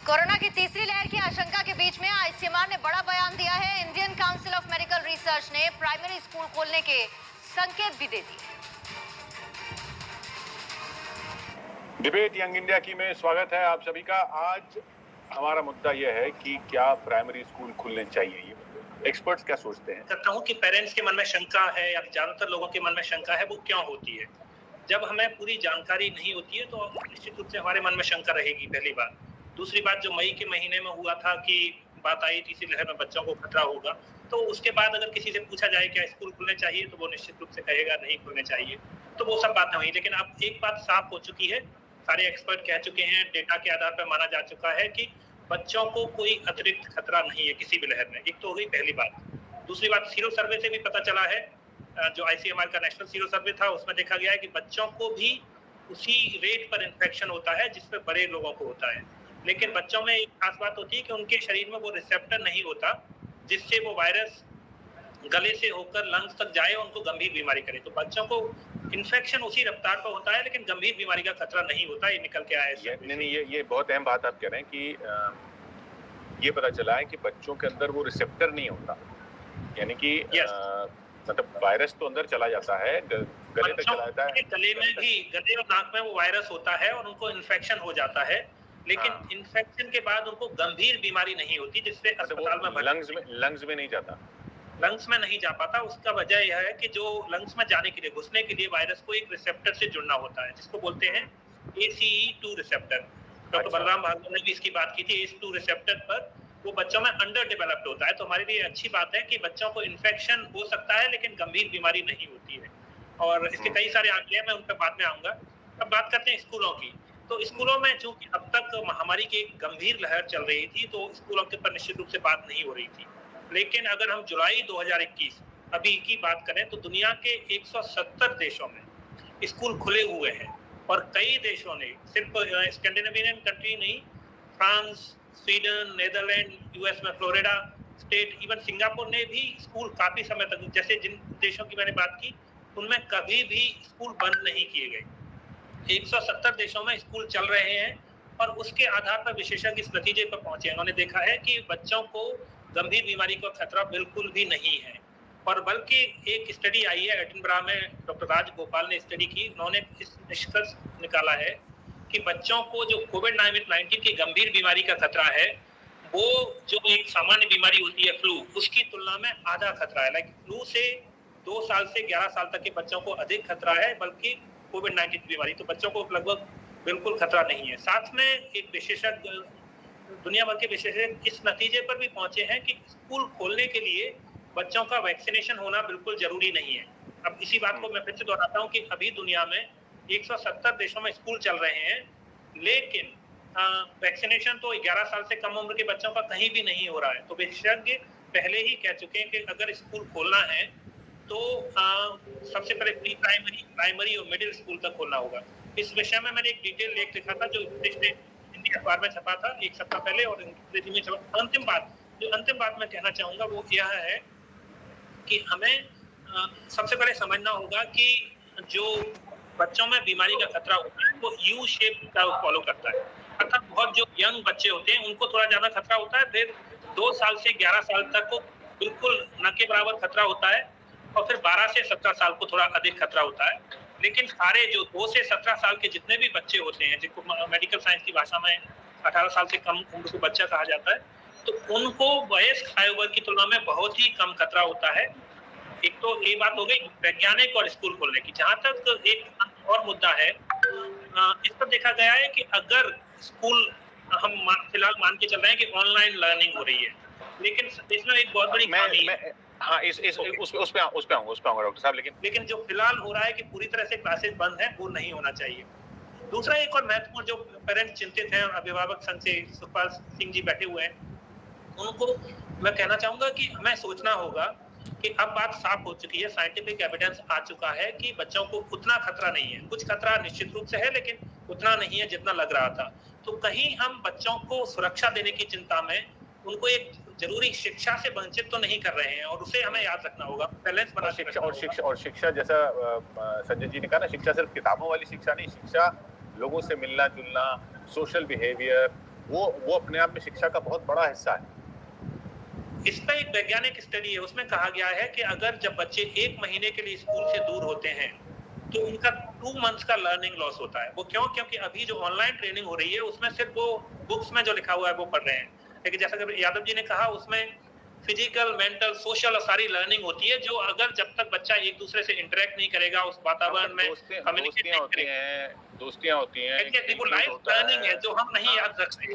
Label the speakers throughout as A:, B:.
A: Corona की तीसरी लहर की आशंका के बीच में आईसीएमआर ने बड़ा बयान दिया है। Indian council of medical research ने प्राइमरी स्कूल खोलने के संकेत भी दे दिए।
B: डिबेट यंग इंडिया की में स्वागत है आप सभी का। आज हमारा मुद्दा यह है कि क्या प्राइमरी स्कूल खुलने चाहिए। ये एक्सपर्ट्स क्या सोचते हैं।
C: कहता हूं कि पेरेंट्स के मन में शंका है या ज्यादातर लोगों के मन में शंका है, वो क्यों होती है? जब हमें पूरी जानकारी नहीं होती है तो निश्चित रूप से हमारे मन में शंका रहेगी, पहली बात। दूसरी बात, जो मई के महीने में हुआ था कि बात आई तीसरी लहर में बच्चों को खतरा होगा, तो उसके बाद अगर किसी से पूछा जाए क्या स्कूल खुलने चाहिए, तो वो निश्चित रूप से कहेगा नहीं खुलने चाहिए। तो वो सब बातें हुई, लेकिन अब एक बात साफ हो चुकी है, सारे एक्सपर्ट कह चुके हैं, डेटा के आधार पर माना जा चुका है कि बच्चों को कोई अतिरिक्त खतरा नहीं है किसी भी लहर में। एक तो हो गई पहली बात। दूसरी बात, सीरो सर्वे से भी पता चला है, जो आईसीएमआर का नेशनल सीरो सर्वे था उसमें देखा गया है कि बच्चों को भी उसी रेट पर इन्फेक्शन होता है जिस पे बड़े लोगों को होता है। लेकिन बच्चों में एक खास बात होती है कि उनके शरीर में वो रिसेप्टर नहीं होता जिससे वो वायरस गले से होकर लंग्स तक जाए और उनको गंभीर बीमारी करे। तो बच्चों को इन्फेक्शन उसी रफ्तार पर होता है, लेकिन गंभीर बीमारी का खतरा नहीं होता। ये निकल के आया है।
B: नहीं, ये बहुत अहम बात आप कह रहे हैं कि ये पता चला है कि बच्चों के अंदर वो रिसेप्टर नहीं होता, यानी कि मतलब वायरस तो अंदर चला जाता है, गले तक चला जाता है,
C: गले में भी, गले और नाक में वो वायरस होता है और उनको इन्फेक्शन हो जाता है, लेकिन इन्फेक्शन के बाद उनको गंभीर बीमारी नहीं होती जिससे अस्पताल में
B: लंग्स में नहीं जाता,
C: लंग्स में नहीं जा पाता। उसका वजह यह है कि जो लंग्स में जाने के लिए, घुसने के लिए वायरस को एक रिसेप्टर से जुड़ना होता है जिसको बोलते हैं ACE2 receptor. Doctor Balram Bhargava ने भी इसकी बात की थी। ACE2 रिसेप्टर पर वो बच्चों में अंडर डेवलप्ड होता है, तो हमारे लिए अच्छी बात है कि बच्चों को इन्फेक्शन हो सकता है लेकिन गंभीर बीमारी नहीं होती है। और इसके कई सारे आंकड़े हैं, मैं उन पर बाद में आऊंगा। अब बात करते हैं स्कूलों की। तो स्कूलों में चूंकि अब तक महामारी की एक गंभीर लहर चल रही थी, तो स्कूलों के ऊपर निश्चित रूप से बात नहीं हो रही थी। लेकिन अगर हम जुलाई 2021 अभी की बात करें तो दुनिया के 170 देशों में स्कूल खुले हुए हैं और कई देशों ने, सिर्फ स्कैंडिनेवियन कंट्री नहीं, फ्रांस, स्वीडन, नेदरलैंड, यूएस में फ्लोरिडा स्टेट, इवन सिंगापुर ने भी स्कूल काफी समय तक, जैसे जिन देशों की मैंने बात की उनमें कभी भी स्कूल बंद नहीं किए गए। 170 देशों में स्कूल चल रहे हैं और उसके आधार पर विशेषज्ञ इस नतीजे पर पहुंचे। उन्होंने देखा है कि बच्चों को गंभीर बीमारी का खतरा बिल्कुल भी नहीं है, और बल्कि एक स्टडी आई है एडिनबरा में, डॉक्टर राजगोपाल ने स्टडी की। उन्होंने इस निष्कर्ष निकाला है कि बच्चों को जो कोविड-19 की गंभीर बीमारी का खतरा है, वो जो एक सामान्य बीमारी होती है फ्लू, उसकी तुलना में आधा खतरा है। लाइक फ्लू से 2 साल से 11 साल तक के बच्चों को अधिक खतरा है, बल्कि कोविड-19 बीमारी तो बच्चों को लगभग बिल्कुल खतरा नहीं है। साथ में एक विशेषज्ञ, दुनिया भर के विशेषज्ञ इस नतीजे पर भी पहुंचे हैं कि स्कूल खोलने के लिए बच्चों का वैक्सीनेशन होना बिल्कुल जरूरी नहीं है। अब इसी बात को मैं फिर से दोहराता हूं कि अभी दुनिया में 170 देशों में स्कूल चल रहे हैं, लेकिन वैक्सीनेशन तो 11 साल से कम उम्र के बच्चों का कहीं भी नहीं हो रहा है। तो विशेषज्ञ पहले ही कह चुके हैं कि अगर स्कूल खोलना है तो सबसे पहले प्री प्राइमरी, प्राइमरी और मिडिल स्कूल तक खोलना होगा। इस विषय में मैंने एक डिटेल लेख लिखा था जो हिंदी अखबार में छपा था 1 सप्ताह पहले और अंग्रेजी में छपा। अंतिम बात मैं कहना चाहूंगा वो यह है कि हमें सबसे पहले समझना होगा कि जो बच्चों में बीमारी का खतरा होता है वो यू शेप का फॉलो करता है। अर्थात बहुत जो यंग बच्चे होते हैं उनको थोड़ा ज्यादा खतरा होता है, फिर 2 साल से 11 साल तक को बिल्कुल न के बराबर खतरा होता है, और फिर 12 से 17 साल को थोड़ा अधिक खतरा होता है। लेकिन सारे जो 2 से 17 साल के जितने भी बच्चे होते हैं, जिनको मेडिकल साइंस की भाषा में 18 साल से कम उम्र को बच्चा कहा जाता है, तो उनको वयस्क आयु वर्ग की तुलना में बहुत ही कम खतरा होता है। एक तो ये बात हो गई वैज्ञानिक और स्कूल खोलने की। जहां तक एक और मुद्दा है, इस पर देखा गया है कि अगर स्कूल, हम फिलहाल मान के चल रहे हैं कि ऑनलाइन लर्निंग हो रही है, लेकिन इसमें एक बहुत बड़ी खामी है।
B: हाँ, उस पे आऊंगा डॉक्टर साहब,
C: लेकिन जो फिलहाल हो रहा है कि पूरी तरह से क्लासेस बंद है, वो नहीं होना चाहिए। दूसरा एक और महत्वपूर्ण, जो पेरेंट्स चिंतित हैं और अभिभावक संघ से सुखपाल सिंह जी बैठे हुए हैं, उनको मैं कहना चाहूंगा कि हमें सोचना होगा कि अब बात साफ हो चुकी है, साइंटिफिक एविडेंस आ चुका है कि बच्चों को उतना खतरा नहीं है। कुछ खतरा निश्चित रूप से है, लेकिन उतना नहीं है जितना लग रहा था। तो कहीं हम बच्चों को सुरक्षा देने की चिंता में उनको एक जरूरी शिक्षा से वंचित तो नहीं कर रहे हैं, और उसे हमें याद रखना होगा। बैलेंस बना
B: शिक्षा जैसा संजय जी ने कहा ना, शिक्षा सिर्फ किताबों वाली शिक्षा नहीं, शिक्षा लोगों से मिलना जुलना, सोशल बिहेवियर, वो अपने आप में शिक्षा का बहुत बड़ा हिस्सा है।
C: इस पर एक वैज्ञानिक स्टडी है, उसमें कहा गया है कि अगर जब बच्चे 1 महीने के लिए स्कूल से दूर होते हैं तो उनका 2 मंथ्स का लर्निंग लॉस होता है। वो क्यों? क्योंकि अभी जो ऑनलाइन ट्रेनिंग हो रही है उसमें सिर्फ वो बुक्स में जो लिखा हुआ है वो पढ़ रहे हैं, लेकिन जैसा कि यादव जी ने कहा उसमें फिजिकल, मेंटल, सोशल और सारी लर्निंग होती है, जो अगर जब तक बच्चा एक दूसरे से इंटरेक्ट नहीं करेगा उस वातावरण में, कम्युनिकेट नहीं करेगा,
B: दोस्तियां होती हैं,
C: एग्जैक्टली वो लाइफ लर्निंग है जो हम नहीं याद रख सकते।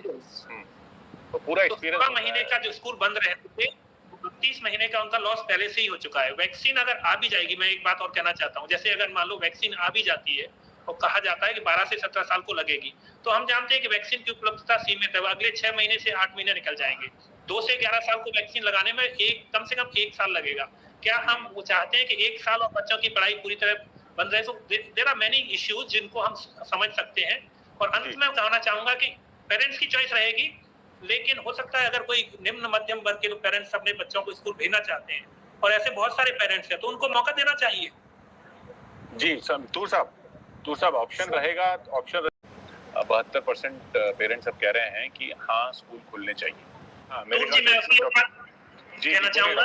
B: तो पूरा
C: तो 16 महीने का जो स्कूल बंद रहे थे 30 महीने का उनका लॉस पहले से ही हो चुका है। वैक्सीन अगर आ भी जाएगी, मैं एक बात और कहना चाहता हूँ, जैसे अगर मान लो वैक्सीन आ भी जाती है और कहा जाता है कि 12 से 17 साल को लगेगी, तो हम जानते हैं कि वैक्सीन की उपलब्धता सीमित है, अगले 6 महीने से 8 महीने निकल जाएंगे। 2 से 11 साल को वैक्सीन लगाने में कम से कम 1 साल लगेगा। क्या हम वो चाहते हैं कि 1 साल और बच्चों की पढ़ाई पूरी तरह बंद रहे? तो देयर आर मेनी इश्यूज जिनको हम समझ सकते हैं। और अंत में कहना चाहूंगा कि पेरेंट्स की चॉइस रहेगी, लेकिन हो सकता है अगर कोई निम्न मध्यम वर्ग के पेरेंट्स अपने बच्चों को स्कूल भेजना चाहते हैं, और ऐसे बहुत सारे पेरेंट्स हैं, तो उनको मौका देना चाहिए।
B: जी तूर साहब ऑप्शन रहेगा, ऑप्शन 72% पेरेंट्स अब कह रहे हैं कि हाँ स्कूल खुलने चाहिए। हाँ,
C: कहना चाहूंगा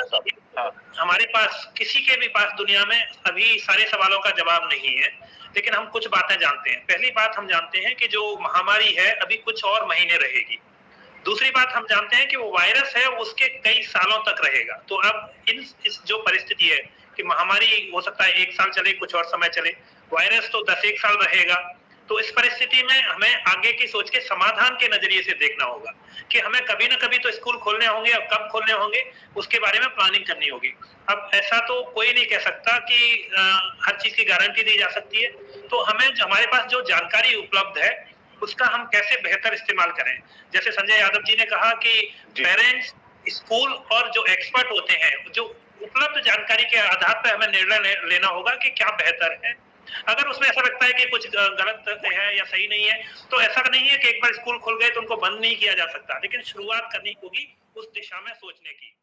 C: हाँ। हमारे पास किसी के भी पास दुनिया में अभी सारे सवालों का जवाब नहीं है, लेकिन हम कुछ बातें जानते हैं। पहली बात हम जानते हैं कि जो महामारी है अभी कुछ और महीने रहेगी। दूसरी बात हम जानते हैं कि वो वायरस है उसके कई सालों तक रहेगा। तो अब इस जो परिस्थिति है कि महामारी हो सकता है 1 साल चले, कुछ और समय चले, वायरस तो 10-1 साल रहेगा। तो इस परिस्थिति में हमें आगे की सोच के समाधान के नजरिए से देखना होगा कि हमें कभी ना कभी तो स्कूल खोलने होंगे, और कब खोलने होंगे उसके बारे में प्लानिंग करनी होगी। अब ऐसा तो कोई नहीं कह सकता कि हर चीज की गारंटी दी जा सकती है, तो हमें हमारे पास जो जानकारी उपलब्ध है उसका हम कैसे बेहतर इस्तेमाल करें। जैसे संजय यादव जी ने कहा कि पेरेंट्स, स्कूल और जो एक्सपर्ट होते हैं, जो उपलब्ध जानकारी के आधार पर हमें निर्णय लेना होगा कि क्या बेहतर है। अगर उसमें ऐसा लगता है कि कुछ गलत है या सही नहीं है, तो ऐसा नहीं है कि एक बार स्कूल खुल गए तो उनको बंद नहीं किया जा सकता, लेकिन शुरुआत करनी होगी उस दिशा में सोचने की।